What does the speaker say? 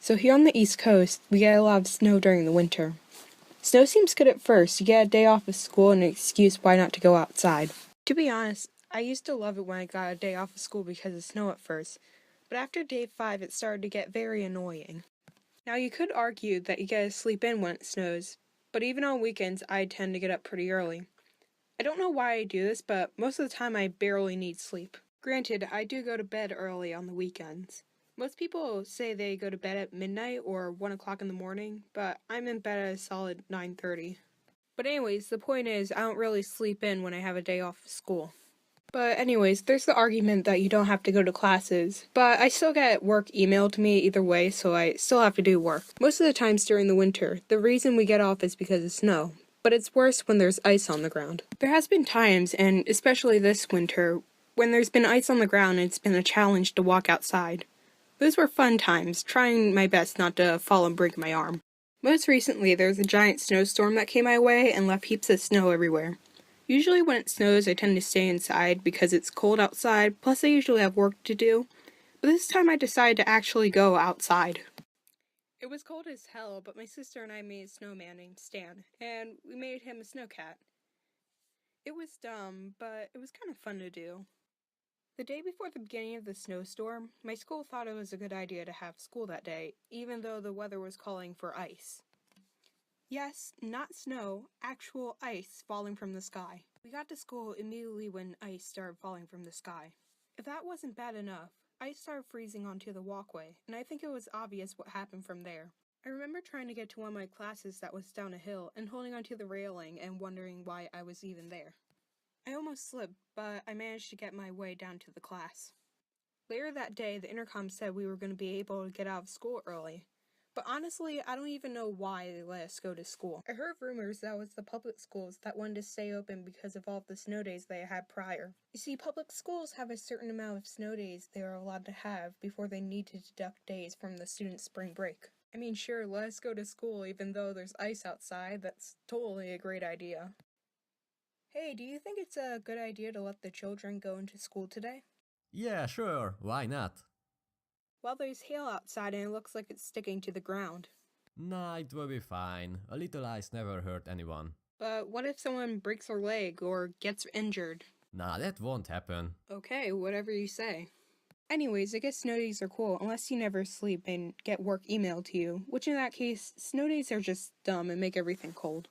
So here on the East Coast, we get a lot of snow during the winter. Snow seems good at first. You get a day off of school and an excuse why not to go outside. To be honest, I used to love it when I got a day off of school because of snow at first, but after day 5 it started to get very annoying. Now you could argue that you get to sleep in when it snows, but even on weekends I tend to get up pretty early. I don't know why I do this, but most of the time I barely need sleep. Granted, I do go to bed early on the weekends. Most people say they go to bed at midnight or 1 o'clock in the morning, but I'm in bed at a solid 9:30. But anyways, the point is I don't really sleep in when I have a day off of school. But anyways, there's the argument that you don't have to go to classes, but I still get work emailed to me either way, so I still have to do work. Most of the times during the winter, the reason we get off is because of snow, but it's worse when there's ice on the ground. There has been times, and especially this winter, when there's been ice on the ground and it's been a challenge to walk outside. Those were fun times, trying my best not to fall and break my arm. Most recently, there was a giant snowstorm that came my way and left heaps of snow everywhere. Usually when it snows, I tend to stay inside because it's cold outside, plus I usually have work to do. But this time I decided to actually go outside. It was cold as hell, but my sister and I made a snowman named Stan, and we made him a snowcat. It was dumb, but it was kind of fun to do. The day before the beginning of the snowstorm, my school thought it was a good idea to have school that day, even though the weather was calling for ice. Yes, not snow, actual ice falling from the sky. We got to school immediately when ice started falling from the sky. If that wasn't bad enough, ice started freezing onto the walkway, and I think it was obvious what happened from there. I remember trying to get to one of my classes that was down a hill and holding onto the railing and wondering why I was even there. I almost slipped, but I managed to get my way down to the class. Later that day, the intercom said we were going to be able to get out of school early. But honestly, I don't even know why they let us go to school. I heard rumors that it was the public schools that wanted to stay open because of all the snow days they had prior. You see, public schools have a certain amount of snow days they are allowed to have before they need to deduct days from the students' spring break. I mean, sure, let us go to school even though there's ice outside. That's totally a great idea. Hey, do you think it's a good idea to let the children go into school today? Yeah, sure, why not? Well, there's hail outside and it looks like it's sticking to the ground. Nah, it will be fine. A little ice never hurt anyone. But what if someone breaks their leg or gets injured? Nah, that won't happen. Okay, whatever you say. Anyways, I guess snow days are cool unless you never sleep and get work emailed to you, which in that case, snow days are just dumb and make everything cold.